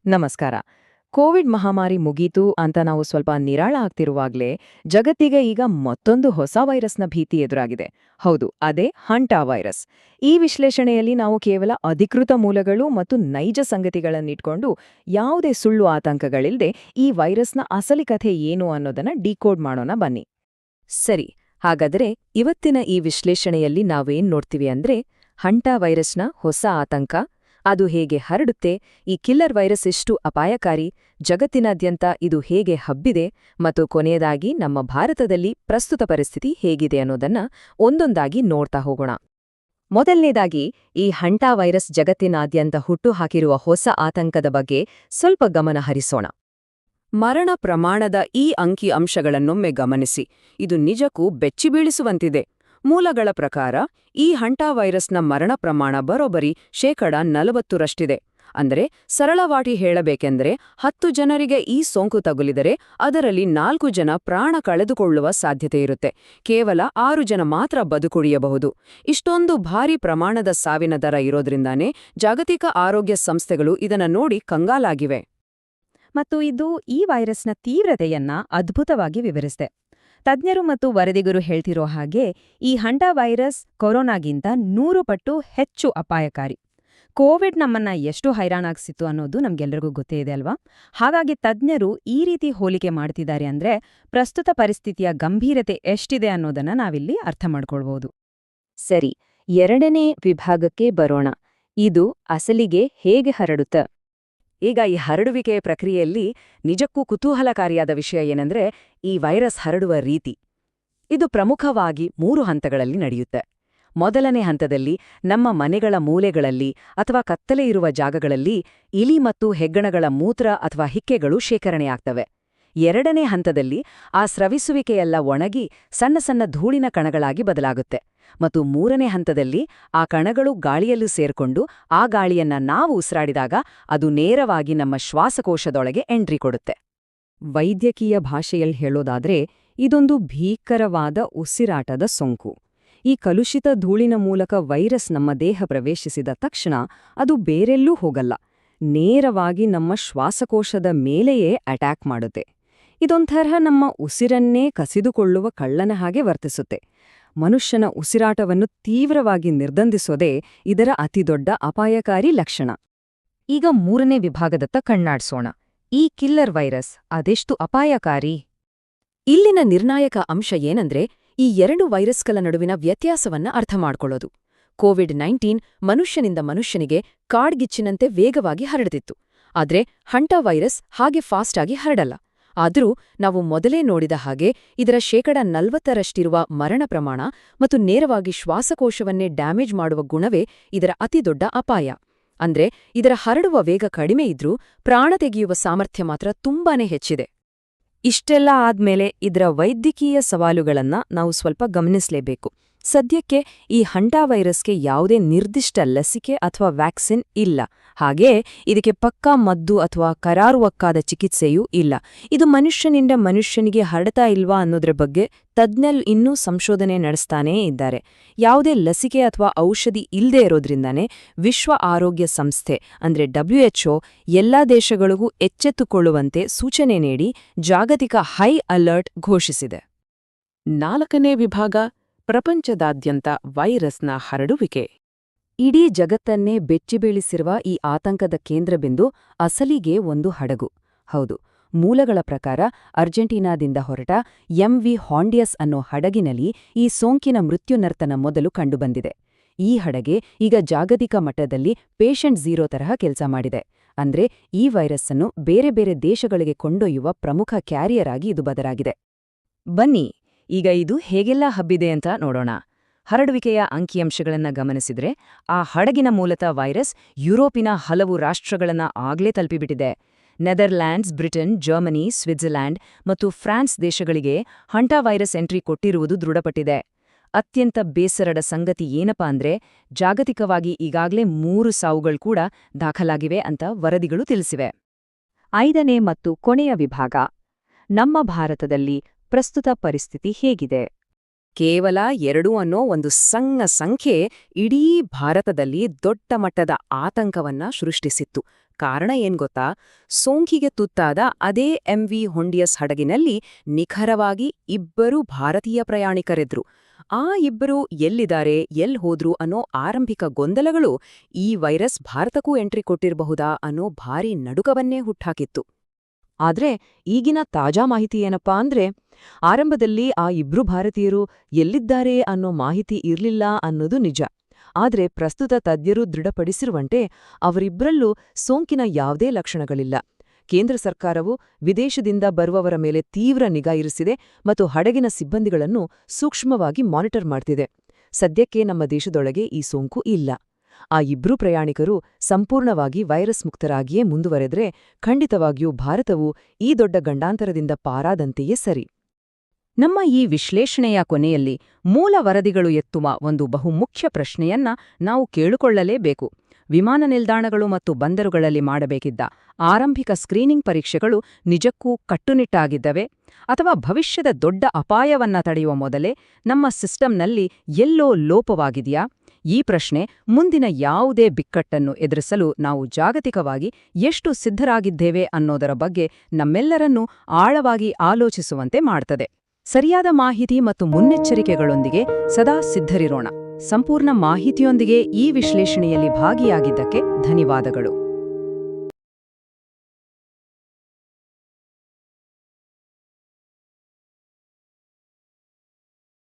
ನಮಸ್ಕಾರ. ಕೋವಿಡ್ ಮಹಾಮಾರಿ ಮುಗೀತು ಅಂತ ನಾವು ಸ್ವಲ್ಪ ನಿರಾಳ ಆಗ್ತಿರುವಾಗ್ಲೇ ಜಗತ್ತಿಗೆ ಈಗ ಮತ್ತೊಂದು ಹೊಸ ವೈರಸ್ನ ಭೀತಿ ಎದುರಾಗಿದೆ. ಹೌದು, ಅದೇ ಹಂಟಾ ವೈರಸ್. ಈ ವಿಶ್ಲೇಷಣೆಯಲ್ಲಿ ನಾವು ಕೇವಲ ಅಧಿಕೃತ ಮೂಲಗಳು ಮತ್ತು ನೈಜ ಸಂಗತಿಗಳನ್ನಿಟ್ಕೊಂಡು ಯಾವುದೇ ಸುಳ್ಳು ಆತಂಕಗಳಿಲ್ಲದೆ ಈ ವೈರಸ್ನ ಅಸಲಿ ಕಥೆ ಏನು ಅನ್ನೋದನ್ನ ಡಿಕೋಡ್ ಮಾಡೋಣ ಬನ್ನಿ. ಸರಿ, ಹಾಗಾದರೆ ಇವತ್ತಿನ ಈ ವಿಶ್ಲೇಷಣೆಯಲ್ಲಿ ನಾವೇನ್ ನೋಡ್ತೀವಿ ಅಂದ್ರೆ ಹಂಟಾ ವೈರಸ್ನ ಹೊಸ ಆತಂಕ, ಅದು ಹೇಗೆ ಹರಡುತ್ತೆ, ಈ ಕಿಲ್ಲರ್ ವೈರಸ್ ಎಷ್ಟು ಅಪಾಯಕಾರಿ, ಜಗತ್ತಿನಾದ್ಯಂತ ಇದು ಹೇಗೆ ಹಬ್ಬಿದೆ ಮತ್ತು ಕೊನೆಯದಾಗಿ ನಮ್ಮ ಭಾರತದಲ್ಲಿ ಪ್ರಸ್ತುತ ಪರಿಸ್ಥಿತಿ ಹೇಗಿದೆ ಅನ್ನೋದನ್ನ ಒಂದೊಂದಾಗಿ ನೋಡ್ತಾ ಹೋಗೋಣ. ಮೊದಲನೇದಾಗಿ ಈ ಹಂಟಾ ವೈರಸ್ ಜಗತ್ತಿನಾದ್ಯಂತ ಹುಟ್ಟುಹಾಕಿರುವ ಹೊಸ ಆತಂಕದ ಬಗ್ಗೆ ಸ್ವಲ್ಪ ಗಮನ ಹರಿಸೋಣ. ಮರಣ ಪ್ರಮಾಣದ ಈ ಅಂಕಿ ಅಂಶಗಳನ್ನೊಮ್ಮೆ ಗಮನಿಸಿ. ಇದು ನಿಜಕ್ಕೂ ಬೆಚ್ಚಿಬೀಳಿಸುವಂತಿದೆ. ಮೂಲಗಳ ಪ್ರಕಾರ ಈ ಹಂಟಾ ವೈರಸ್ನ ಮರಣ ಪ್ರಮಾಣ ಬರೋಬ್ಬರಿ 40%ರಷ್ಟಿದೆ. ಅಂದರೆ ಸರಳವಾಗಿ ಹೇಳಬೇಕೆಂದರೆ 10 ಜನರಿಗೆ ಈ ಸೋಂಕು ತಗುಲಿದರೆ ಅದರಲ್ಲಿ 4 ಜನ ಪ್ರಾಣ ಕಳೆದುಕೊಳ್ಳುವ ಸಾಧ್ಯತೆಯಿರುತ್ತೆ. ಕೇವಲ 6 ಜನ ಮಾತ್ರ ಬದುಕುಳಿಯಬಹುದು. ಇಷ್ಟೊಂದು ಭಾರೀ ಪ್ರಮಾಣದ ಸಾವಿನ ದರ ಇರೋದ್ರಿಂದಾನೇ ಜಾಗತಿಕ ಆರೋಗ್ಯ ಸಂಸ್ಥೆಗಳು ಇದನ್ನ ನೋಡಿ ಕಂಗಾಲಾಗಿವೆ. ಮತ್ತು ಇದು ಈ ವೈರಸ್ನ ತೀವ್ರತೆಯನ್ನ ಅದ್ಭುತವಾಗಿ ವಿವರಿಸಿದೆ. ತಜ್ಞರು ಮತ್ತು ವರದಿಗರು ಹೇಳ್ತಿರೋ ಹಾಗೆ ಈ ಹಂಟಾ ವೈರಸ್ ಕೊರೋನಾಗಿಂತ 100 ಪಟ್ಟು ಹೆಚ್ಚು ಅಪಾಯಕಾರಿ. ಕೋವಿಡ್ ನಮ್ಮನ್ನ ಎಷ್ಟು ಹೈರಾಣಾಗಿಸಿತ್ತು ಅನ್ನೋದು ನಮ್ಗೆಲ್ಲರಿಗೂ ಗೊತ್ತೇ ಇದೆ ಅಲ್ವಾ? ಹಾಗಾಗಿ ತಜ್ಞರು ಈ ರೀತಿ ಹೋಲಿಕೆ ಮಾಡ್ತಿದ್ದಾರೆ ಅಂದ್ರೆ ಪ್ರಸ್ತುತ ಪರಿಸ್ಥಿತಿಯ ಗಂಭೀರತೆ ಎಷ್ಟಿದೆ ಅನ್ನೋದನ್ನ ನಾವಿಲ್ಲಿ ಅರ್ಥ ಮಾಡ್ಕೊಳ್ಬಹುದು. ಸರಿ, ಎರಡನೇ ವಿಭಾಗಕ್ಕೆ ಬರೋಣ. ಇದು ಅಸಲಿಗೆ ಹೇಗೆ ಹರಡುತ್ತೆ? ಈಗ ಈ ಹರಡುವಿಕೆಯ ಪ್ರಕ್ರಿಯೆಯಲ್ಲಿ ನಿಜಕ್ಕೂ ಕುತೂಹಲಕಾರಿಯಾದ ವಿಷಯ ಏನಂದ್ರೆ ಈ ವೈರಸ್ ಹರಡುವ ರೀತಿ. ಇದು ಪ್ರಮುಖವಾಗಿ 3 ಹಂತಗಳಲ್ಲಿ ನಡೆಯುತ್ತೆ. ಮೊದಲನೇ ಹಂತದಲ್ಲಿ ನಮ್ಮ ಮನೆಗಳ ಮೂಲೆಗಳಲ್ಲಿ ಅಥವಾ ಕತ್ತಲೆ ಇರುವ ಜಾಗಗಳಲ್ಲಿ ಇಲಿ ಮತ್ತು ಹೆಗ್ಗಣಗಳ ಮೂತ್ರ ಅಥವಾ ಹಿಕ್ಕೆಗಳು ಶೇಖರಣೆಯಾಗ್ತವೆ. ಎರಡನೇ ಹಂತದಲ್ಲಿ ಆ ಸ್ರವಿಸುವಿಕೆಯೆಲ್ಲ ಒಣಗಿ ಸಣ್ಣ ಸಣ್ಣ ಧೂಳಿನ ಕಣಗಳಾಗಿ ಬದಲಾಗುತ್ತೆ. ಮತ್ತು ಮೂರನೇ ಹಂತದಲ್ಲಿ ಆ ಕಣಗಳು ಗಾಳಿಯಲ್ಲೂ ಸೇರ್ಕೊಂಡು ಆ ಗಾಳಿಯನ್ನ ನಾವು ಉಸಿರಾಡಿದಾಗ ಅದು ನೇರವಾಗಿ ನಮ್ಮ ಶ್ವಾಸಕೋಶದೊಳಗೆ ಎಂಟ್ರಿ ಕೊಡುತ್ತೆ. ವೈದ್ಯಕೀಯ ಭಾಷೆಯಲ್ಲಿ ಹೇಳೋದಾದ್ರೆ ಇದೊಂದು ಭೀಕರವಾದ ಉಸಿರಾಟದ ಸೋಂಕು. ಈ ಕಲುಷಿತ ಧೂಳಿನ ಮೂಲಕ ವೈರಸ್ ನಮ್ಮ ದೇಹ ಪ್ರವೇಶಿಸಿದ ತಕ್ಷಣ ಅದು ಬೇರೆಲ್ಲೂ ಹೋಗಲ್ಲ, ನೇರವಾಗಿ ನಮ್ಮ ಶ್ವಾಸಕೋಶದ ಮೇಲೆಯೇ ಅಟ್ಯಾಕ್ ಮಾಡುತ್ತೆ. ಇದೊಂಥರ ನಮ್ಮ ಉಸಿರನ್ನೇ ಕಸಿದುಕೊಳ್ಳುವ ಕಳ್ಳನ ಹಾಗೆ ವರ್ತಿಸುತ್ತೆ. ಮನುಷ್ಯನ ಉಸಿರಾಟವನ್ನು ತೀವ್ರವಾಗಿ ನಿರ್ಬಂಧಿಸೋದೇ ಇದರ ಅತಿದೊಡ್ಡ ಅಪಾಯಕಾರಿ ಲಕ್ಷಣ. ಈಗ ಮೂರನೇ ವಿಭಾಗದತ್ತ ಕಣ್ಣಾಡ್ಸೋಣ. ಈ ಕಿಲ್ಲರ್ ವೈರಸ್ ಅದೆಷ್ಟು ಅಪಾಯಕಾರಿ? ಇಲ್ಲಿನ ನಿರ್ಣಾಯಕ ಅಂಶ ಏನಂದ್ರೆ ಈ 2 ವೈರಸ್ಗಳ ನಡುವಿನ ವ್ಯತ್ಯಾಸವನ್ನ ಅರ್ಥ ಮಾಡ್ಕೊಳ್ಳೋದು. ಕೋವಿಡ್-19 ಮನುಷ್ಯನಿಂದ ಮನುಷ್ಯನಿಗೆ ಕಾಡ್ಗಿಚ್ಚಿನಂತೆ ವೇಗವಾಗಿ ಹರಡ್ತಿತ್ತು. ಆದ್ರೆ ಹಂಟಾ ವೈರಸ್ ಹಾಗೆ ಫಾಸ್ಟಾಗಿ ಹರಡಲ್ಲ. ಆದರೂ ನಾವು ಮೊದಲೇ ನೋಡಿದ ಹಾಗೆ ಇದರ 40%ರಷ್ಟಿರುವ ಮರಣ ಪ್ರಮಾಣ ಮತ್ತು ನೇರವಾಗಿ ಶ್ವಾಸಕೋಶವನ್ನೇ ಡ್ಯಾಮೇಜ್ ಮಾಡುವ ಗುಣವೇ ಇದರ ಅತಿದೊಡ್ಡ ಅಪಾಯ. ಅಂದ್ರೆ ಇದರ ಹರಡುವ ವೇಗ ಕಡಿಮೆ ಇದ್ರೂ ಪ್ರಾಣ ತೆಗೆಯುವ ಸಾಮರ್ಥ್ಯ ಮಾತ್ರ ತುಂಬಾನೇ ಹೆಚ್ಚಿದೆ. ಇಷ್ಟೆಲ್ಲ ಆದ್ಮೇಲೆ ಇದರ ವೈದ್ಯಕೀಯ ಸವಾಲುಗಳನ್ನ ನಾವು ಸ್ವಲ್ಪ ಗಮನಿಸಲೇಬೇಕು. ಸದ್ಯಕ್ಕೆ ಈ ಹಂಟಾ ವೈರಸ್ಗೆ ಯಾವುದೇ ನಿರ್ದಿಷ್ಟ ಲಸಿಕೆ ಅಥವಾ ವ್ಯಾಕ್ಸಿನ್ ಇಲ್ಲ. ಹಾಗೇ ಇದಕ್ಕೆ ಪಕ್ಕಾ ಮದ್ದು ಅಥವಾ ಕರಾರುವಕ್ಕಾದ ಚಿಕಿತ್ಸೆಯೂ ಇಲ್ಲ. ಇದು ಮನುಷ್ಯನಿಂದ ಮನುಷ್ಯನಿಗೆ ಹರಡ್ತಾ ಇಲ್ವಾ ಅನ್ನೋದ್ರ ಬಗ್ಗೆ ತಜ್ಞರು ಇನ್ನೂ ಸಂಶೋಧನೆ ನಡೆಸ್ತಾನೇ ಇದ್ದಾರೆ. ಯಾವುದೇ ಲಸಿಕೆ ಅಥವಾ ಔಷಧಿ ಇಲ್ಲದೇ ಇರೋದ್ರಿಂದಾನೇ ವಿಶ್ವ ಆರೋಗ್ಯ ಸಂಸ್ಥೆ ಅಂದ್ರೆ WHO ಎಲ್ಲಾ ದೇಶಗಳಿಗೂ ಎಚ್ಚೆತ್ತುಕೊಳ್ಳುವಂತೆ ಸೂಚನೆ ನೀಡಿ ಜಾಗತಿಕ ಹೈ ಅಲರ್ಟ್ ಘೋಷಿಸಿದೆ. 4ನೇ ವಿಭಾಗ, ಪ್ರಪಂಚದಾದ್ಯಂತ ವೈರಸ್ನ ಹರಡುವಿಕೆ. ಇಡೀ ಜಗತ್ತನ್ನೇ ಬೆಚ್ಚಿಬೀಳಿಸಿರುವ ಈ ಆತಂಕದ ಕೇಂದ್ರಬಿಂದು ಅಸಲಿಗೆ ಒಂದು ಹಡಗು. ಹೌದು, ಮೂಲಗಳ ಪ್ರಕಾರ ಅರ್ಜೆಂಟೀನಾದಿಂದ ಹೊರಟ MV ಹಾಂಡಿಯಸ್ ಅನ್ನೋ ಹಡಗಿನಲ್ಲಿ ಈ ಸೋಂಕಿನ ಮೃತ್ಯುನರ್ತನ ಮೊದಲು ಕಂಡುಬಂದಿದೆ. ಈ ಹಡಗೆ ಈಗ ಜಾಗತಿಕ ಮಟ್ಟದಲ್ಲಿ ಪೇಷಂಟ್ 0 ತರಹ ಕೆಲಸ ಮಾಡಿದೆ. ಅಂದ್ರೆ ಈ ವೈರಸ್ಸನ್ನು ಬೇರೆ ಬೇರೆ ದೇಶಗಳಿಗೆ ಕೊಂಡೊಯ್ಯುವ ಪ್ರಮುಖ ಕ್ಯಾರಿಯರ್ ಆಗಿ ಇದು ಬದಲಾಗಿದೆ. ಬನ್ನಿ ಈಗ ಇದು ಹೇಗೆಲ್ಲ ಹಬ್ಬಿದೆ ಅಂತ ನೋಡೋಣ. ಹರಡುವಿಕೆಯ ಅಂಕಿಅಂಶಗಳನ್ನ ಗಮನಿಸಿದ್ರೆ ಆ ಹಡಗಿನ ಮೂಲತಃ ವೈರಸ್ ಯುರೋಪಿನ ಹಲವು ರಾಷ್ಟ್ರಗಳನ್ನ ಆಗ್ಲೇ ತಲುಪಿಬಿಟ್ಟಿದೆ. ನೆದರ್ಲ್ಯಾಂಡ್ಸ್, ಬ್ರಿಟನ್, ಜರ್ಮನಿ, ಸ್ವಿಟ್ಜರ್ಲ್ಯಾಂಡ್ ಮತ್ತು ಫ್ರಾನ್ಸ್ ದೇಶಗಳಿಗೆ ಹಂಟಾ ವೈರಸ್ ಎಂಟ್ರಿ ಕೊಟ್ಟಿರುವುದು ದೃಢಪಟ್ಟಿದೆ. ಅತ್ಯಂತ ಬೇಸರದ ಸಂಗತಿ ಏನಪ್ಪಾ ಅಂದ್ರೆ ಜಾಗತಿಕವಾಗಿ ಈಗಾಗಲೇ 3 ಸಾವುಗಳು ಕೂಡ ದಾಖಲಾಗಿವೆ ಅಂತ ವರದಿಗಳು ತಿಳಿಸಿವೆ. 5ನೇ ಮತ್ತು ಕೊನೆಯ ವಿಭಾಗ, ನಮ್ಮ ಭಾರತದಲ್ಲಿ ಪ್ರಸ್ತುತ ಪರಿಸ್ಥಿತಿ ಹೇಗಿದೆ? ಕೇವಲ 2 ಅನ್ನೋ ಒಂದು ಸಣ್ಣ ಸಂಖ್ಯೆ ಇಡೀ ಭಾರತದಲ್ಲಿ ದೊಡ್ಡ ಮಟ್ಟದ ಆತಂಕವನ್ನ ಸೃಷ್ಟಿಸಿತ್ತು. ಕಾರಣ ಏನ್ ಗೊತ್ತಾ? ಸೋಂಕಿಗೆ ತುತ್ತಾದ ಅದೇ MV ಹೊಂಡಿಯಸ್ ಹಡಗಿನಲ್ಲಿ ನಿಖರವಾಗಿ 2 ಭಾರತೀಯ ಪ್ರಯಾಣಿಕರಿದ್ರು. ಆ 2 ಎಲ್ಲಿದ್ದಾರೆ, ಎಲ್ಲಿ ಹೋದ್ರು ಅನ್ನೋ ಆರಂಭಿಕ ಗೊಂದಲಗಳು ಈ ವೈರಸ್ ಭಾರತಕ್ಕೂ ಎಂಟ್ರಿ ಕೊಟ್ಟಿರಬಹುದಾ ಅನ್ನೋ ಭಾರೀ ನಡುಕವನ್ನೇ ಹುಟ್ಟಾಕಿತ್ತು. ಆದ್ರೆ ಈಗಿನ ತಾಜಾ ಮಾಹಿತಿ ಏನಪ್ಪಾ ಅಂದ್ರೆ, ಆರಂಭದಲ್ಲಿ ಆ 2 ಭಾರತೀಯರು ಎಲ್ಲಿದ್ದಾರೆ ಅನ್ನೋ ಮಾಹಿತಿ ಇರ್ಲಿಲ್ಲ ಅನ್ನೋದು ನಿಜ. ಆದ್ರೆ ಪ್ರಸ್ತುತ ತಜ್ಞರು ದೃಢಪಡಿಸಿರುವಂತೆ ಅವರಿಬ್ಬರಲ್ಲೂ ಸೋಂಕಿನ ಯಾವುದೇ ಲಕ್ಷಣಗಳಿಲ್ಲ. ಕೇಂದ್ರ ಸರ್ಕಾರವು ವಿದೇಶದಿಂದ ಬರುವವರ ಮೇಲೆ ತೀವ್ರ ನಿಗಾ ಇರಿಸಿದೆ ಮತ್ತು ಹಡಗಿನ ಸಿಬ್ಬಂದಿಗಳನ್ನು ಸೂಕ್ಷ್ಮವಾಗಿ ಮಾನಿಟರ್ ಮಾಡ್ತಿದೆ. ಸದ್ಯಕ್ಕೆ ನಮ್ಮ ದೇಶದೊಳಗೆ ಈ ಸೋಂಕು ಇಲ್ಲ. ಆ 2 ಪ್ರಯಾಣಿಕರು ಸಂಪೂರ್ಣವಾಗಿ ವೈರಸ್ ಮುಕ್ತರಾಗಿಯೇ ಮುಂದುವರೆದ್ರೆ ಖಂಡಿತವಾಗಿಯೂ ಭಾರತವು ಈ ದೊಡ್ಡ ಗಂಡಾಂತರದಿಂದ ಪಾರಾದಂತೆಯೇ ಸರಿ. ನಮ್ಮ ಈ ವಿಶ್ಲೇಷಣೆಯ ಕೊನೆಯಲ್ಲಿ ಮೂಲ ವರದಿಗಳು ಎತ್ತುವ ಒಂದು ಬಹುಮುಖ್ಯ ಪ್ರಶ್ನೆಯನ್ನ ನಾವು ಕೇಳಿಕೊಳ್ಳಲೇಬೇಕು. ವಿಮಾನ ನಿಲ್ದಾಣಗಳು ಮತ್ತು ಬಂದರುಗಳಲ್ಲಿ ಮಾಡಬೇಕಿದ್ದ ಆರಂಭಿಕ ಸ್ಕ್ರೀನಿಂಗ್ ಪರೀಕ್ಷೆಗಳು ನಿಜಕ್ಕೂ ಕಟ್ಟುನಿಟ್ಟಾಗಿದ್ದವೆ? ಅಥವಾ ಭವಿಷ್ಯದ ದೊಡ್ಡ ಅಪಾಯವನ್ನ ತಡೆಯುವ ಮೊದಲೇ ನಮ್ಮ ಸಿಸ್ಟಂನಲ್ಲಿ ಎಲ್ಲೋ ಲೋಪವಾಗಿದೆಯಾ? ಈ ಪ್ರಶ್ನೆ ಮುಂದಿನ ಯಾವುದೇ ಬಿಕ್ಕಟ್ಟನ್ನು ಎದುರಿಸಲು ನಾವು ಜಾಗತಿಕವಾಗಿ ಎಷ್ಟು ಸಿದ್ಧರಾಗಿದ್ದೇವೆ ಅನ್ನೋದರ ಬಗ್ಗೆ ನಮ್ಮೆಲ್ಲರನ್ನೂ ಆಳವಾಗಿ ಆಲೋಚಿಸುವಂತೆ ಮಾಡ್ತದೆ. ಸರಿಯಾದ ಮಾಹಿತಿ ಮತ್ತು ಮುನ್ನೆಚ್ಚರಿಕೆಗಳೊಂದಿಗೆ ಸದಾ ಸಿದ್ಧರಿರೋಣ. ಸಂಪೂರ್ಣ ಮಾಹಿತಿಯೊಂದಿಗೆ ಈ ವಿಶ್ಲೇಷಣೆಯಲ್ಲಿ ಭಾಗಿಯಾಗಿದ್ದಕ್ಕೆ ಧನ್ಯವಾದಗಳು.